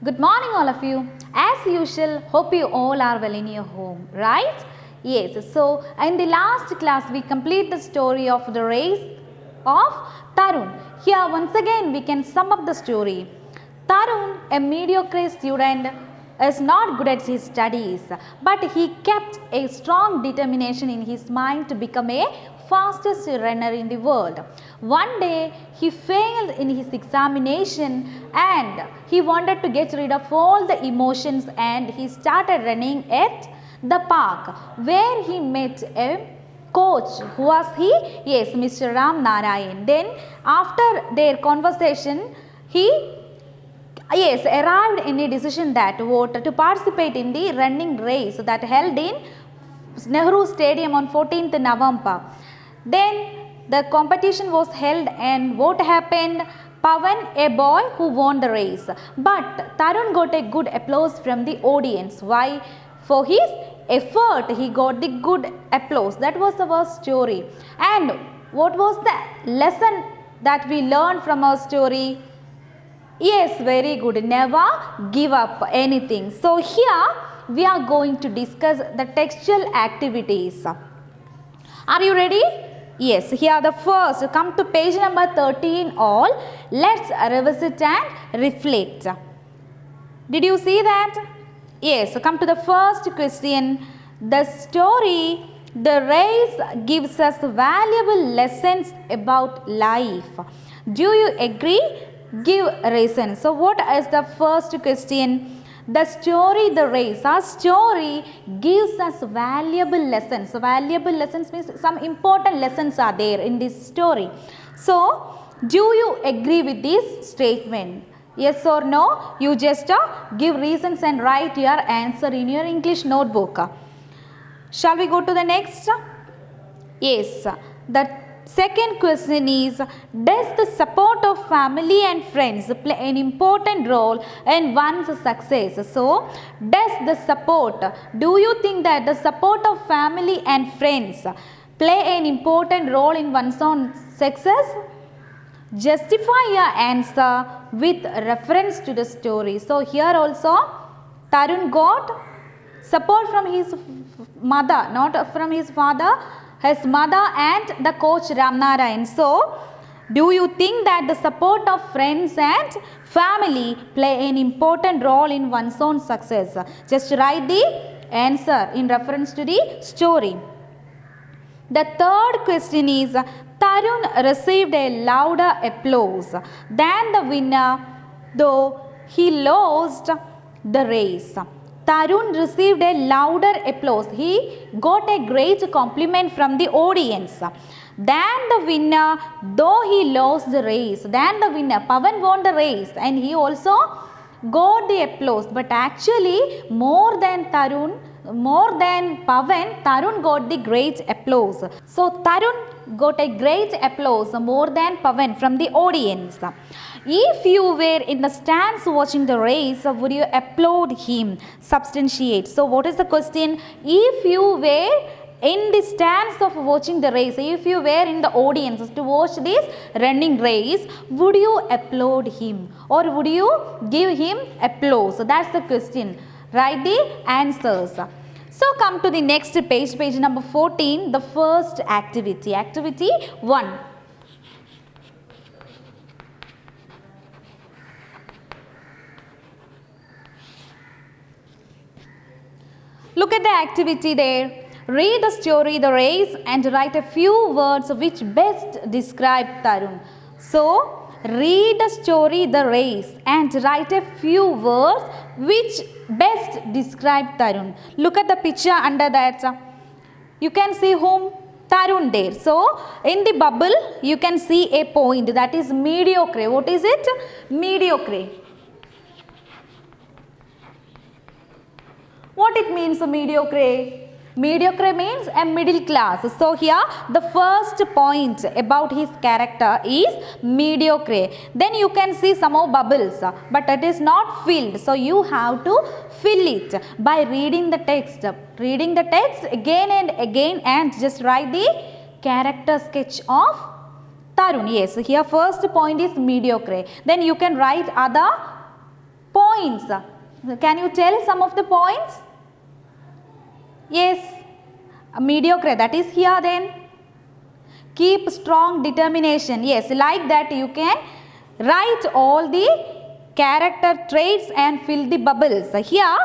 Good morning, all of you. As usual, hope you all are well in your home, right? Yes, so in the last class, we complete the story of the race of Tarun. Here, once again, we can sum up the story. Tarun, a mediocre student, is not good at his studies, but he kept a strong determination in his mind to become a fastest runner in the world. One day he failed in his examination and he wanted to get rid of all the emotions, and he started running at the park where he met a coach. Who was he? Yes, Mr. Ram Narayan. Then after their conversation, he arrived in a decision that to participate in the running race that held in Nehru Stadium on 14th November. Then the competition was held, and what happened? Pavan, a boy who won the race, but Tarun got a good applause from the audience. Why? For his effort he got the good applause. That was our story. And what was the lesson that we learned from our story? Yes, very good. Never give up anything. So here we are going to discuss the textual activities. Are you ready? Yes, here the first. Come to page number 13 all. Let's revisit and reflect. Did you see that? Yes, come to the first question. The story, the race gives us valuable lessons about life. Do you agree? Give reasons. So what is the first question? The story, the race. Our story gives us valuable lessons. So valuable lessons means some important lessons are there in this story. So do you agree with this statement? Yes or no? You just give reasons and write your answer in your English notebook. Shall we go to the next? Yes. The second question is, does the support of family and friends play an important role in one's success? So, does the support, do you think that the support of family and friends play an important role in one's own success? Justify your answer with reference to the story. So, here also Tarun got support from his mother, not from his father, his mother and the coach Ram Narayan. So, do you think that the support of friends and family play an important role in one's own success? Just write the answer in reference to the story. The third question is, Tarun received a louder applause than the winner, though he lost the race. Tarun received a louder applause. He got a great compliment from the audience than the winner, though he lost the race. Than the winner, Pavan won the race and he also got the applause. But actually, more than Pavan, Tarun got the great applause. So, Tarun got a great applause more than Pavan from the audience. If you were in the stands watching the race, would you applaud him? Substantiate. So, what is the question? If you were in the stands of watching the race, if you were in the audience to watch this running race, would you applaud him or would you give him applause? So, that's the question. Write the answers. So, come to the next page, page number 14, the first activity. Activity 1. Look at the activity there. Read the story, the race, and write a few words which best describe Tarun. So, read the story, the race, and write a few words which best describe Tarun. Look at the picture under that. You can see whom? Tarun there. So, in the bubble, you can see a point that is mediocre. What is it? Mediocre. What it means mediocre? Mediocre means a middle class. So here the first point about his character is mediocre. Then you can see some more bubbles, but it is not filled. So you have to fill it by reading the text. Reading the text again and again and just write the character sketch of Tarun. Yes, here first point is mediocre. Then you can write other points points. Can you tell some of the points? Yes, mediocre, that is here then. Keep strong determination. Yes, like that you can write all the character traits and fill the bubbles. Here,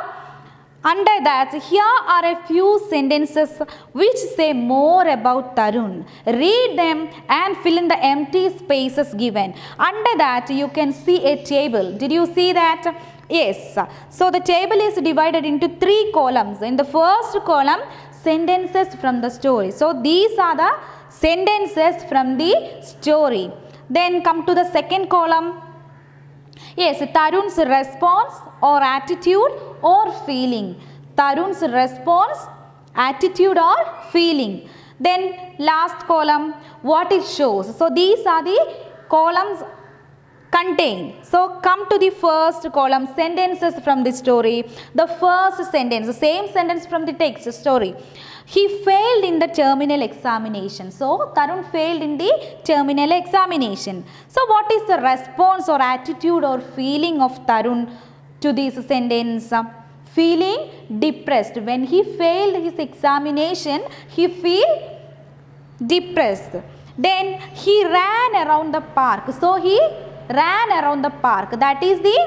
under that, here are a few sentences which say more about Tarun. Read them and fill in the empty spaces given. Under that, you can see a table. Did you see that? Yes. So the table is divided into 3 columns. In the first column, sentences from the story. So these are the sentences from the story. Then come to the second column. Yes, Tarun's response or attitude or feeling. Tarun's response, attitude or feeling. Then last column, what it shows. So these are the columns contained. So come to the first column, sentences from the story. The first sentence, the same sentence from the text story. He failed in the terminal examination. So Tarun failed in the terminal examination. So what is the response or attitude or feeling of Tarun to this sentence? Feeling depressed. When he failed his examination, he feel depressed. Then he ran around the park. So he ran around the park. That is the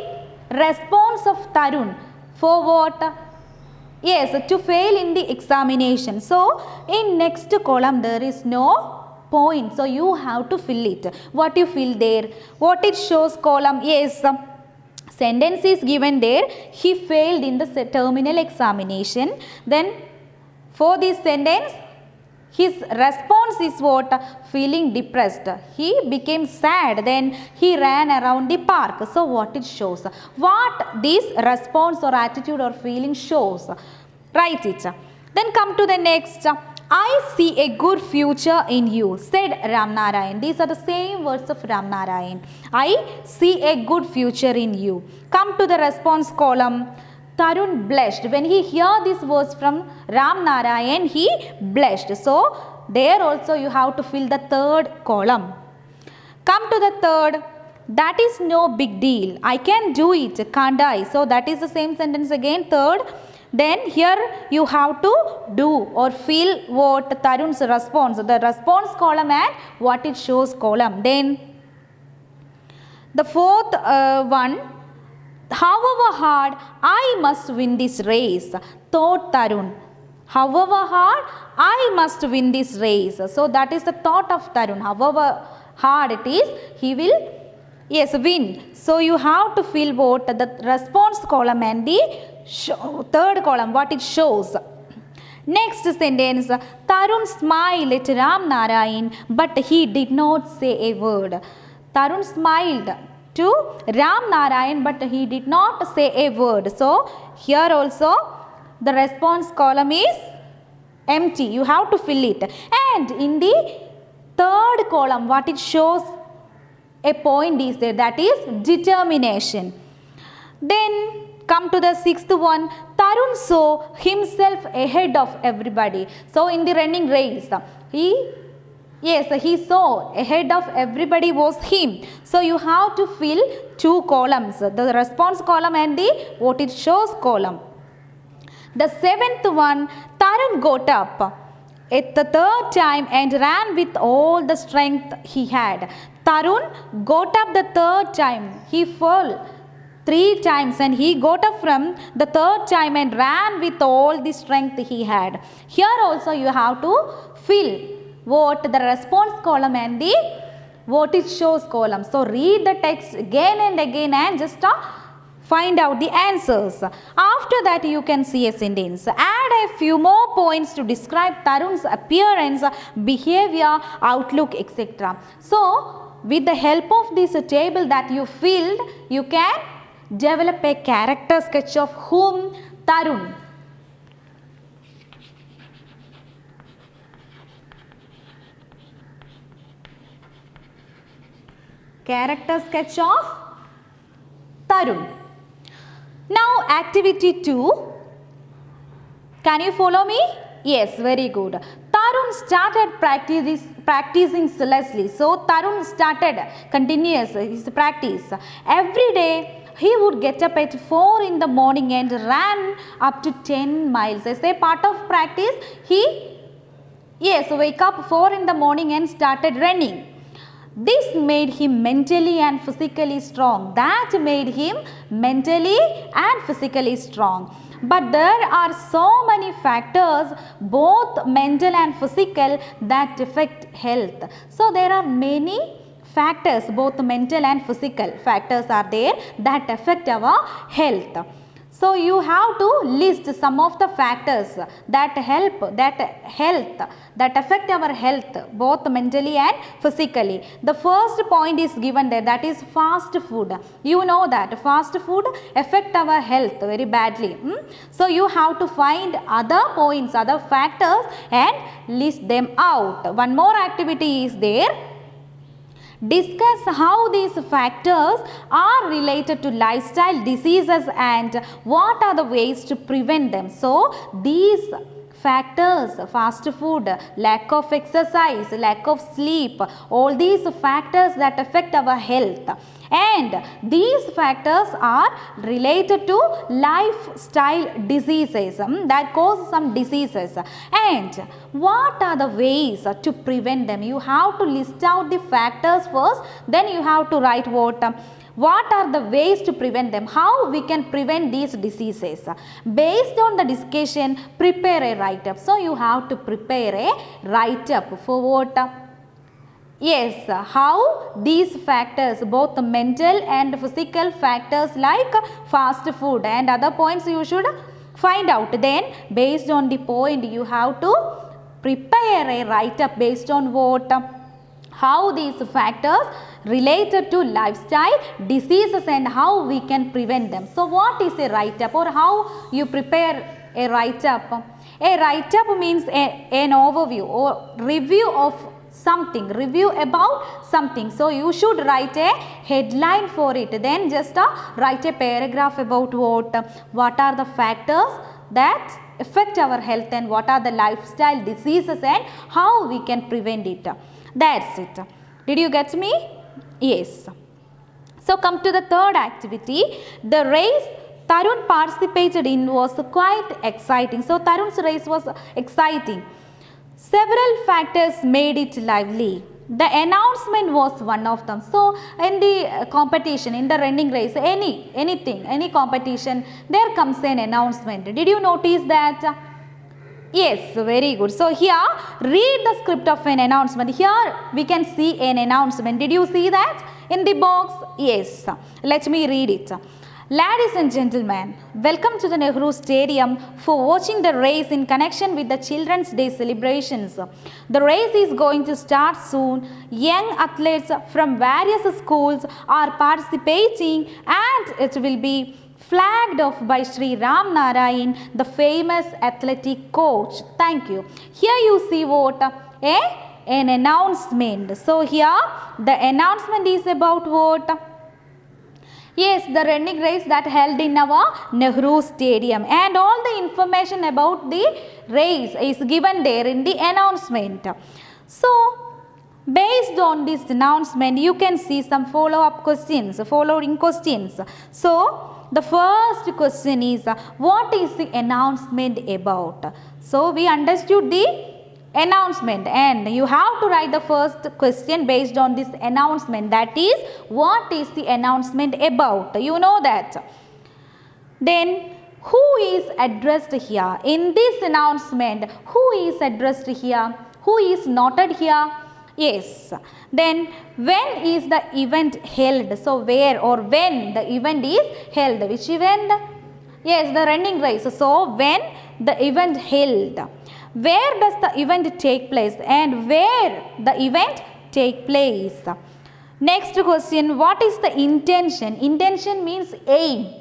response of Tarun. For what? Yes, to fail in the examination. So in next column there is no point. So you have to fill it. What you fill there? What it shows column? Yes, sentence is given there. He failed in the terminal examination. Then for this sentence, his response is what? Feeling depressed. He became sad. Then he ran around the park. So what it shows? What this response or attitude or feeling shows? Write it. Then come to the next. I see a good future in you, said Ram Narayan. These are the same words of Ram Narayan. I see a good future in you. Come to the response column. Tarun blushed. When he heard these words from Ram Narayan, he blushed. So there also you have to fill the third column. Come to the third. That is no big deal. I can do it, can't I? So that is the same sentence again, third. Then here you have to do or feel what Tarun's response, the response column and what it shows column. Then the fourth one, however hard, I must win this race, thought Tarun. However hard, I must win this race. So that is the thought of Tarun. However hard it is, he will, yes, win. So you have to fill what the response column and the third column, what it shows. Next sentence, Tarun smiled at Ram Narayan, but he did not say a word. Tarun smiled to Ram Narayan, but he did not say a word. So here also the response column is empty. You have to fill it. And in the third column, what it shows, a point is there, that is determination. Then come to the sixth one. Tarun saw himself ahead of everybody. So in the running race, he saw ahead of everybody was him. So you have to fill 2 columns, the response column and the what it shows column. The seventh one, Tarun got up at the third time and ran with all the strength he had. Tarun got up the third time. He fell 3 times and he got up from the third time and ran with all the strength he had. Here also you have to fill what the response column and the what it shows column. So read the text again and again and just find out the answers. After that you can see a sentence. Add a few more points to describe Tarun's appearance, behavior, outlook, etc. So with the help of this table that you filled, you can develop a character sketch of whom? Tarun. Character sketch of Tarun. Now activity 2. Can you follow me? Yes, very good. Tarun started practicing zealously. So Tarun started continuous his practice. Every day he would get up at 4 in the morning and ran up to 10 miles. As a part of practice, he wake up 4 in the morning and started running. This made him mentally and physically strong. That made him mentally and physically strong. But there are so many factors, both mental and physical, that affect health. So there are many factors, both mental and physical factors are there that affect our health. So you have to list some of the factors that affect our health, both mentally and physically. The first point is given there, that is fast food. You know that fast food affect our health very badly. So you have to find other points, other factors and list them out. One more activity is there. Discuss how these factors are related to lifestyle diseases and what are the ways to prevent them. So, these factors, fast food, lack of exercise, lack of sleep, all these factors that affect our health. And these factors are related to lifestyle diseases that cause some diseases. And what are the ways to prevent them? You have to list out the factors first, then you have to write what are the ways to prevent them, how we can prevent these diseases. Based on the discussion, prepare a write-up. So you have to prepare a write-up for what? Yes, how these factors, both the mental and physical factors like fast food and other points you should find out. Then based on the point you have to prepare a write-up based on what? How these factors related to lifestyle diseases and how we can prevent them. So what is a write-up or how you prepare a write-up? A write-up means an overview or review of something, review about something. So you should write a headline for it, then just write a paragraph about what are the factors that affect our health and what are the lifestyle diseases and how we can prevent it. That's it. Did you get me? Yes. So come to the third activity. The race Tarun participated in was quite exciting. So Tarun's race was exciting. Several factors made it lively. The announcement was one of them. So in the competition, in the running race, any competition, there comes an announcement. Did you notice that? Yes, very good. So here, read the script of an announcement. Here we can see an announcement. Did you see that in the box? Yes. Let me read it. Ladies and gentlemen, welcome to the Nehru Stadium for watching the race in connection with the Children's Day celebrations. The race is going to start soon. Young athletes from various schools are participating and it will be flagged off by Sri Ram Narayan, the famous athletic coach. Thank you. Here you see what? An announcement. So here the announcement is about what? Yes, the running race that held in our Nehru Stadium, and all the information about the race is given there in the announcement. So, based on this announcement, you can see some following questions. So, the first question is, what is the announcement about? So, we understood the announcement and you have to write the first question based on this announcement, that is, what is the announcement about? You know that. Then who is addressed here? In this announcement, who is addressed here? Who is noted here? Yes. Then when is the event held? So where or when the event is held? Which event? Yes, the running race. So when the event held? Where does the event take place and where the event take place? Next question, what is the intention? Intention means aim.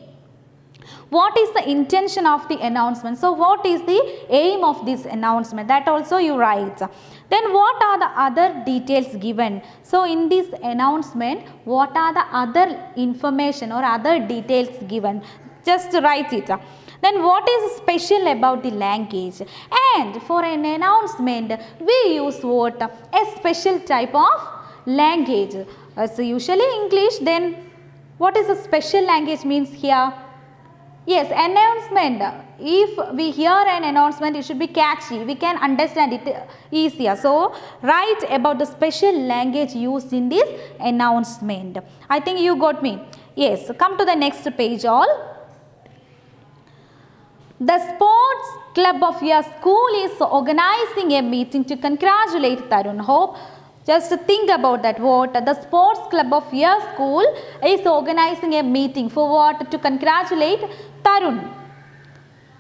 What is the intention of the announcement? So what is the aim of this announcement? That also you write. Then what are the other details given? So in this announcement, what are the other information or other details given? Just write it. Then what is special about the language? And for an announcement, we use what? A special type of language. So usually English, then What is a special language means here? Yes, announcement. If we hear an announcement, it should be catchy. We can understand it easier. So, write about the special language used in this announcement. I think you got me. Yes, come to the next page all. The sports club of your school is organizing a meeting to congratulate Tarun. Hope just think about that. What the sports club of your school is organizing a meeting for what? To congratulate Tarun.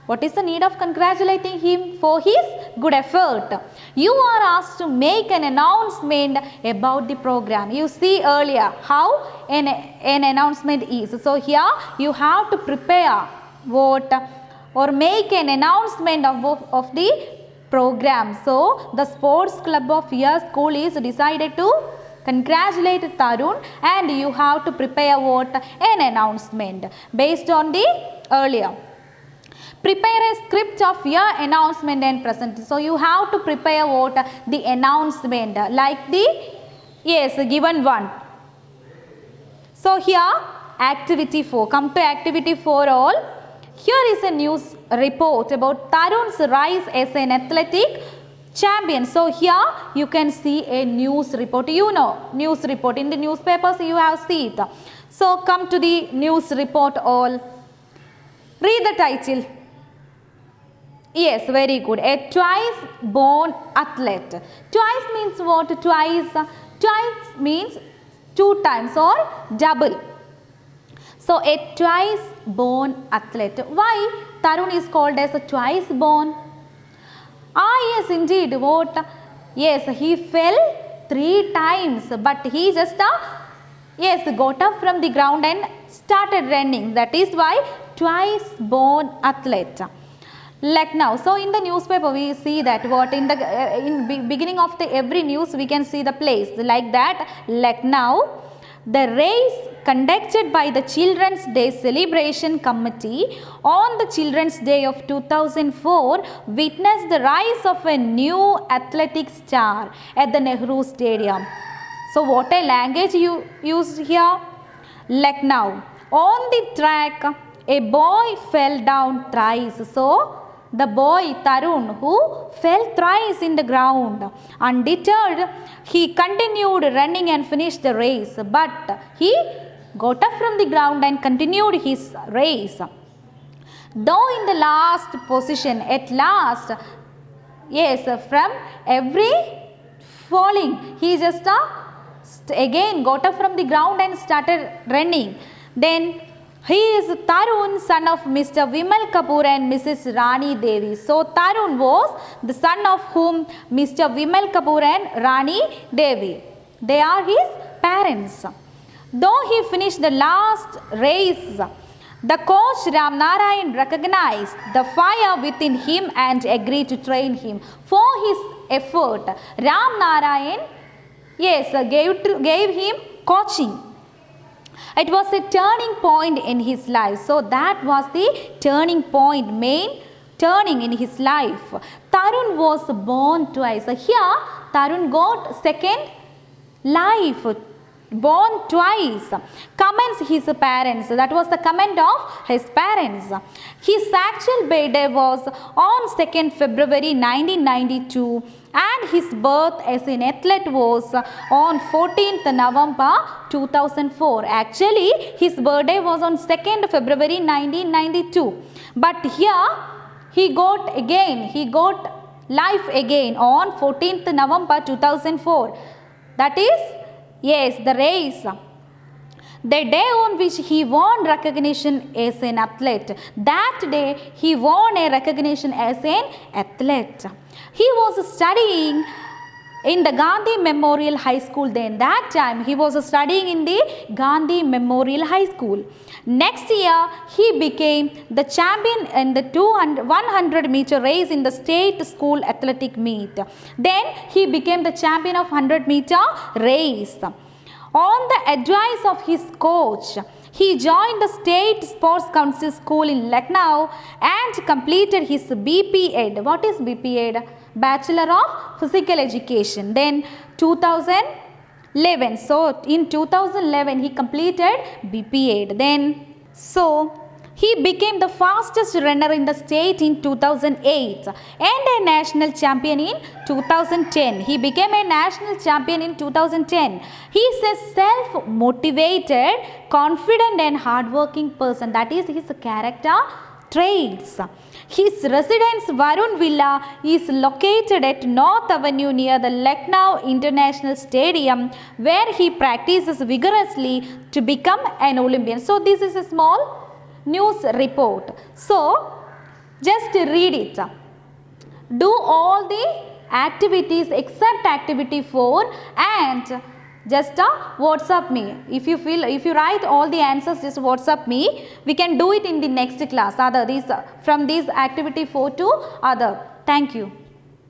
What is the need of congratulating him? For his good effort. You are asked to make an announcement about the program. You see earlier how an announcement is. So here you have to prepare what or make an announcement of the program. So the sports club of your school is decided to congratulate Tarun, and you have to prepare what? An announcement based on the earlier. Prepare a script of your announcement and present. So you have to prepare what? The announcement like the given one. So here activity 4. Come to activity 4 all. Here is a news report about Tarun's rise as an athletic champion. So here you can see a news report. You know news report in the newspapers you have seen it. So come to the news report all. Read the title. Yes, very good. A twice born athlete. Twice means what? Twice. Twice means 2 times or double. So a twice born athlete. Why Tarun is called as a twice born? Yes, indeed. What? Yes, he fell 3 times, but he just got up from the ground and started running. That is why twice born athlete. Lucknow. So in the newspaper we see that what in the beginning of the every news we can see the place like that. Lucknow. The race conducted by the Children's Day Celebration Committee on the Children's Day of 2004 witnessed the rise of a new athletic star at the Nehru Stadium. So what a language you used here? Lucknow. On the track, a boy fell down thrice. So the boy Tarun who fell thrice in the ground. Undeterred, he continued running and finished the race. But he got up from the ground and continued his race. Though in the last position, at last, from every falling, he just again got up from the ground and started running. Then he is Tarun, son of Mr. Vimal Kapoor and Mrs. Rani Devi. So Tarun was the son of whom? Mr. Vimal Kapoor and Rani Devi. They are his parents. Though he finished the last race, the coach Ram Narayan recognized the fire within him and agreed to train him. For his effort, Ram Narayan gave him coaching. It was a turning point in his life. So that was the turning point, main turning in his life. Tarun was born twice. Here Tarun got second life, born twice. Comments his parents. That was the comment of his parents. His actual birthday was on 2nd February 1992. And his birth as an athlete was on 14th November 2004. Actually, his birthday was on 2nd February 1992. But here, he got life again on 14th November 2004. That is, the race. The day on which he won recognition as an athlete. That day, he won a recognition as an athlete. He was studying in the Gandhi Memorial High School then. That time he was studying in the Gandhi Memorial High School. Next year he became the champion in the 100 meter race in the state school athletic meet. Then he became the champion of 100 meter race. On the advice of his coach, he joined the State Sports Council School in Lucknow and completed his BP Ed. What is BP Ed? Bachelor of Physical Education. Then 11. So in 2011 he completed BP8. Then so he became the fastest runner in the state in 2008 and a national champion in 2010. He became a national champion in 2010. He is a self-motivated, confident and hardworking person. That is his character traits. His residence Varun Villa is located at North Avenue near the Lucknow International Stadium, where he practices vigorously to become an Olympian. So this is a small news report. So just read it. Do all the activities except activity 4 and just WhatsApp me. If you write all the answers, just WhatsApp me. We can do it in the next class. From these activity 4 to other. Thank you.